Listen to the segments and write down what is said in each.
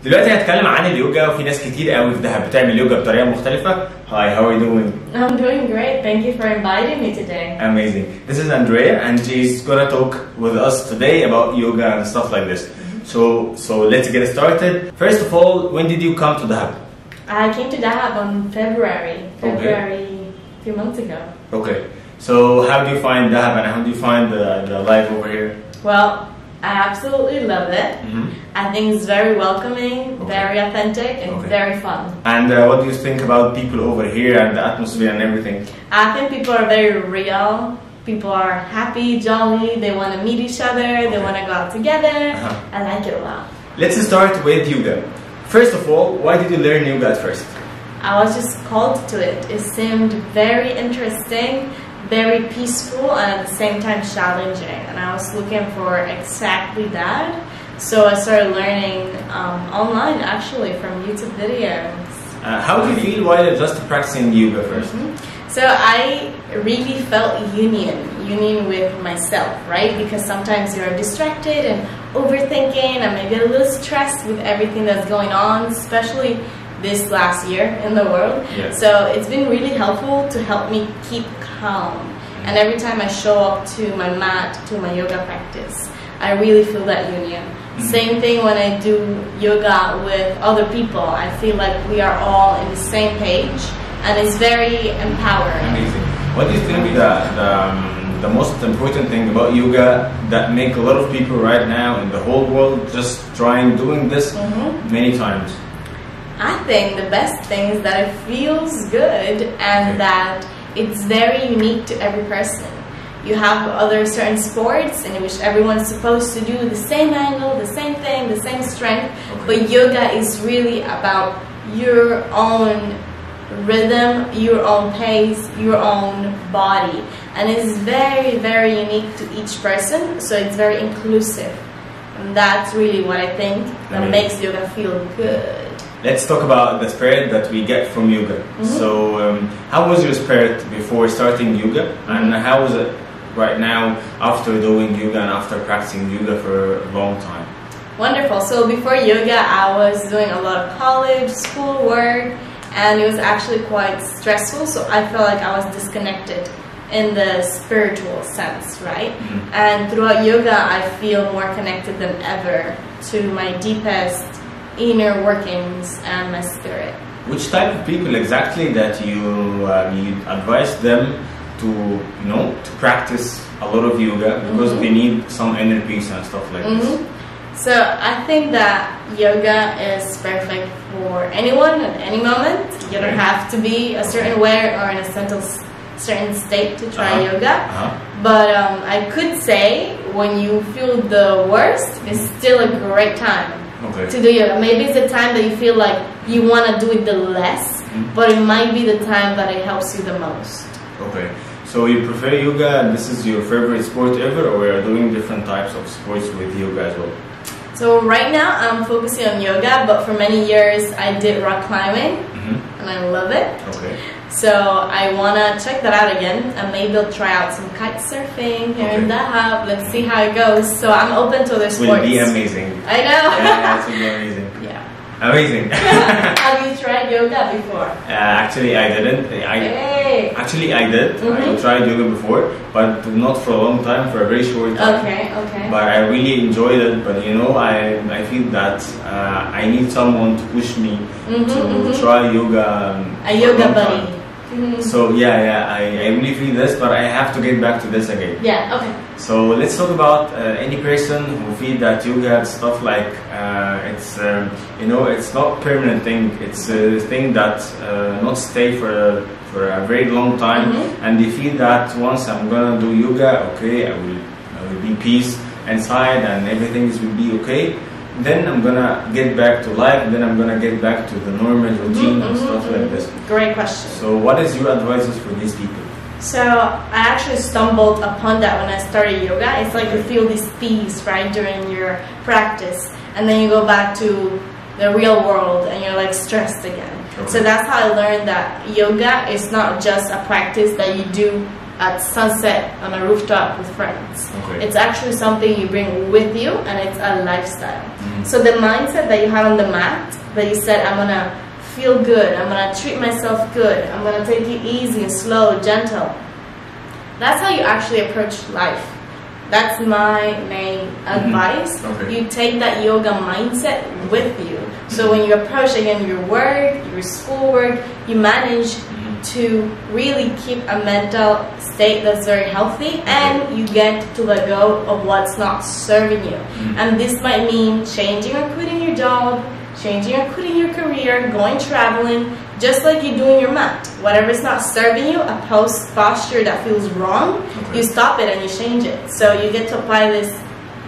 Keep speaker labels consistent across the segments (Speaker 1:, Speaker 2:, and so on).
Speaker 1: دلوقتي هنتكلم عن اليوجا وفي ناس كتير قوي في دهب بتعمل يوجا بطريقه مختلفه. Hi, how are you doing?
Speaker 2: I'm doing great. Thank you for inviting me today.
Speaker 1: Amazing. This is Andrea and she's gonna talk with us today about yoga and stuff like this. So let's get started. First of all, when did you come to Dahab?
Speaker 2: I came to Dahab on February a few months ago.
Speaker 1: Okay. So how do you find Dahab and how do you find the life over here?
Speaker 2: Well, I absolutely love it. I think it's very welcoming, very authentic, and very fun.
Speaker 1: And what do you think about people over here and the atmosphere and everything?
Speaker 2: I think people are very real. People are happy, jolly, they want to meet each other, they want to go out together. I like it a lot.
Speaker 1: Let's start with yoga. First of all, why did you learn yoga at first?
Speaker 2: I was just called to it. It seemed very interesting, very peaceful, and at the same time challenging. And I was looking for exactly that. So I started learning online, actually, from YouTube videos.
Speaker 1: How do you feel while you're just practicing yoga first?
Speaker 2: So I really felt union with myself, right? Because sometimes you're distracted and overthinking and maybe a little stressed with everything that's going on, especially this last year in the world. So it's been really helpful to help me keep calm. And every time I show up to my mat, to my yoga practice, I really feel that union. Same thing when I do yoga with other people. I feel like we are all in the same page. And it's very empowering.
Speaker 1: Amazing. What do you think the most important thing about yoga that make a lot of people right now in the whole world just doing this many times?
Speaker 2: I think the best thing is that it feels good and that it's very unique to every person. You have other certain sports in which everyone's supposed to do the same angle, the same thing, the same strength, but yoga is really about your own rhythm, your own pace, your own body, and it's very, very unique to each person, so it's very inclusive, and that's really what I think that makes yoga feel good.
Speaker 1: Let's talk about the spirit that we get from yoga. So how was your spirit before starting yoga, and how is it right now after doing yoga and after practicing yoga for a long time?
Speaker 2: Wonderful. So before yoga I was doing a lot of college, school work, and it was actually quite stressful, so I felt like I was disconnected in the spiritual sense, right? And throughout yoga I feel more connected than ever to my deepest inner workings and my spirit.
Speaker 1: Which type of people exactly that you advise them to to practice a lot of yoga because they need some inner peace and stuff like this?
Speaker 2: So I think that yoga is perfect for anyone at any moment. You don't have to be a certain way or in a certain state to try yoga. But I could say when you feel the worst, it's still a great time to do yoga. Maybe it's the time that you feel like you want to do it the less, but it might be the time that it helps you the most.
Speaker 1: Okay. So you prefer yoga and this is your favorite sport ever, or we are doing different types of sports with yoga as well?
Speaker 2: So right now I'm focusing on yoga, but for many years I did rock climbing, and I love it. So I want to check that out again, and maybe I'll try out some kite surfing here in Dahab. Let's see how it goes. So I'm open to other sports.
Speaker 1: Will be amazing.
Speaker 2: I know.
Speaker 1: Yeah, it will be amazing. Amazing.
Speaker 2: Have you tried yoga before?
Speaker 1: Actually, I didn't. Actually, I did. I tried yoga before, but not for a long time, for a very short time. But I really enjoyed it. But I feel that I need someone to push me to try yoga.
Speaker 2: A yoga buddy.
Speaker 1: So I really feel this, but I have to get back to this again. So let's talk about any person who feel that yoga stuff like it's not permanent thing. It's a thing that not stay for a very long time, and they feel that once I'm gonna do yoga, I will be peace inside and everything will be okay. Then I'm gonna get back to life, and then I'm gonna get back to the normal routine and stuff like this.
Speaker 2: Great question.
Speaker 1: So what is your advice for these people?
Speaker 2: So I actually stumbled upon that when I started yoga. It's like you feel this peace, right, during your practice, and then you go back to the real world and you're like stressed again. So that's how I learned that yoga is not just a practice that you do at sunset on a rooftop with friends.
Speaker 1: Okay.
Speaker 2: It's actually something you bring with you, and it's a lifestyle. So the mindset that you have on the mat, that you said, I'm gonna feel good, I'm gonna treat myself good, I'm gonna take it easy and slow, gentle. That's how you actually approach life. That's my main advice.
Speaker 1: Okay.
Speaker 2: You take that yoga mindset with you. So when you approach again your work, your schoolwork, you manage to really keep a mental state that's very healthy, and you get to let go of what's not serving you. And this might mean changing or quitting your job, changing or quitting your career, going traveling, just like you do in your mat. Whatever is not serving you, a posture that feels wrong, you stop it and you change it. So you get to apply this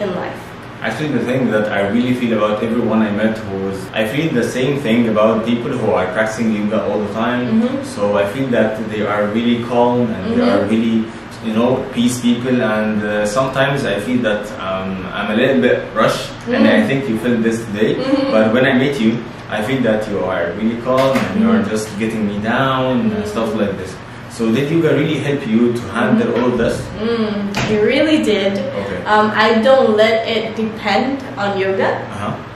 Speaker 2: in life.
Speaker 1: Actually, the thing that I really feel about everyone I met was, I feel the same thing about people who are practicing yoga all the time. So I feel that they are really calm and they are really, you know, peace people. And sometimes I feel that I'm a little bit rushed, and I think you felt this today. But when I met you, I feel that you are really calm and you are just getting me down and stuff like this. So did yoga really help you to handle all this?
Speaker 2: It really did.
Speaker 1: Okay.
Speaker 2: I don't let it depend on yoga.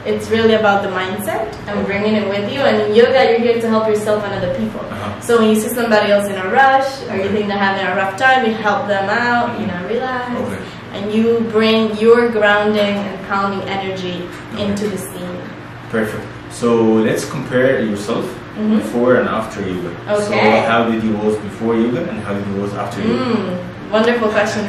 Speaker 2: It's really about the mindset and bringing it with you. And in yoga, you're here to help yourself and other people. So when you see somebody else in a rush, or you think they're having a rough time, you help them out, you know, relax. And you bring your grounding and calming energy into the scene.
Speaker 1: Perfect. So let's compare yourself before and after yoga.
Speaker 2: Okay.
Speaker 1: So how did you was before yoga and how did you was after yoga?
Speaker 2: Wonderful question.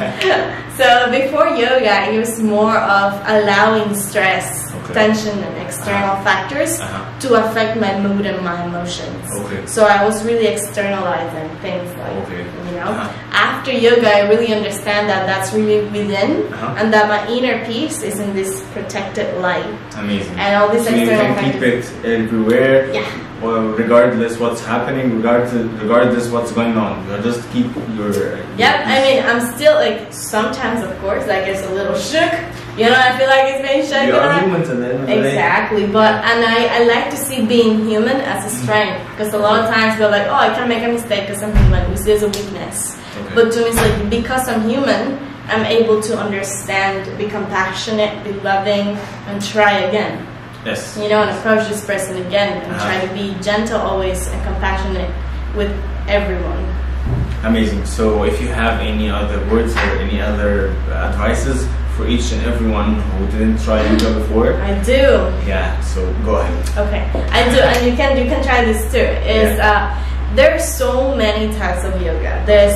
Speaker 2: So before yoga, it was more of allowing stress, tension, and external factors to affect my mood and my emotions. So I was really externalizing things like, you know. After yoga, I really understand that that's really within, and that my inner peace is in this protected light.
Speaker 1: Amazing.
Speaker 2: And all this
Speaker 1: so
Speaker 2: external
Speaker 1: you can keep it everywhere. Well, regardless what's happening, regardless what's going on, you just keep your.
Speaker 2: I mean, I'm still like sometimes, of course, like it's a little shook. You know, I feel like it's being shaken.
Speaker 1: You are human at the end of the day.
Speaker 2: Exactly, but I like to see being human as a strength, because a lot of times we're like, oh, I can't make a mistake because I'm human. We see it as a weakness. But to me, it's like because I'm human, I'm able to understand, be compassionate, be loving, and try again.
Speaker 1: Yes.
Speaker 2: You know, and approach this person again and try to be gentle always and compassionate with everyone.
Speaker 1: Amazing. So if you have any other words or any other advices for each and everyone who didn't try yoga before?
Speaker 2: I do.
Speaker 1: Yeah, so go ahead.
Speaker 2: Okay, I do, and you can try this too. There's so many types of yoga. There's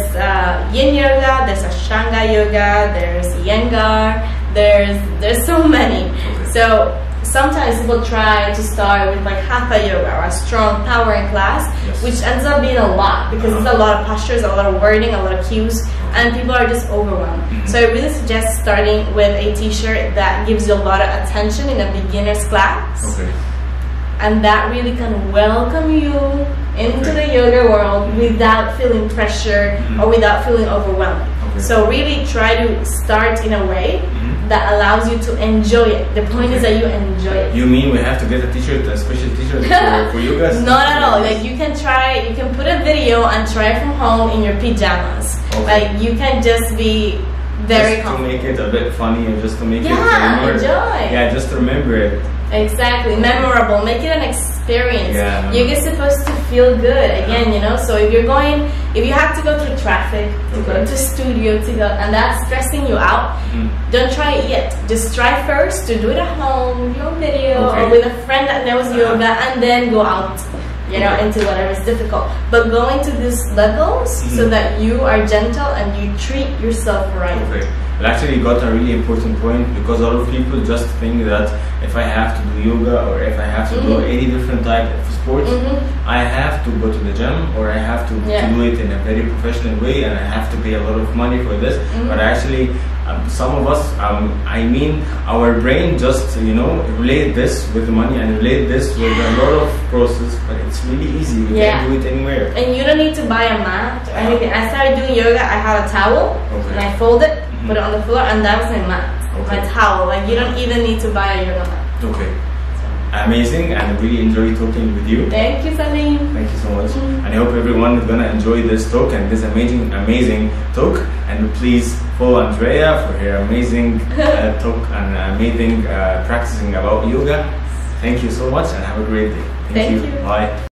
Speaker 2: yin yoga, there's ashtanga yoga, there's iyengar, there's so many. So sometimes people try to start with like hatha yoga or a strong powering class, which ends up being a lot because it's a lot of postures, a lot of wording, a lot of cues, and people are just overwhelmed. So I really suggest starting with a t-shirt that gives you a lot of attention in a beginner's class. And that really can welcome you into the yoga world without feeling pressure or without feeling overwhelmed. So really try to start in a way that allows you to enjoy it. The point is that you enjoy it.
Speaker 1: You mean we have to get a t-shirt, a special t-shirt for yoga?
Speaker 2: Not at all. Like you can try, you can put a video and try from home in your pajamas. Like you can just be very
Speaker 1: just to make it a bit funny and just to make it
Speaker 2: enjoy.
Speaker 1: Yeah, just remember it.
Speaker 2: Exactly, memorable. Make it an experience. Yoga is supposed to feel good again, you know. So if you're going, if you have to go through traffic to go to studio to go, and that's stressing you out, don't try it yet. Just try first to do it at home, your video, or with a friend that knows yoga, and then go out, you know, into whatever is difficult. But go into these levels so that you are gentle and you treat yourself right.
Speaker 1: Well, actually, you got a really important point, because a lot of people just think that if I have to do yoga or if I have to do any different type of sports, I have to go to the gym or I have to do it in a very professional way and I have to pay a lot of money for this. But actually, some of us, I mean, our brain just, you know, relate this with money and relate this with a lot of process, but it's really easy. You can do it anywhere. And
Speaker 2: you don't need to buy a mat or anything. I started doing yoga, I had a towel and I fold it, put it on the floor, and that was my mat, my towel. Like you don't even need to buy a yoga mat.
Speaker 1: amazing, and I really enjoyed talking with you.
Speaker 2: Thank you, Seleem.
Speaker 1: Thank you so much. And I hope everyone is gonna enjoy this talk and this amazing talk. And please follow Andrea for her amazing talk and amazing practicing about yoga. Thank you so much and have a great day. Thank you. Bye.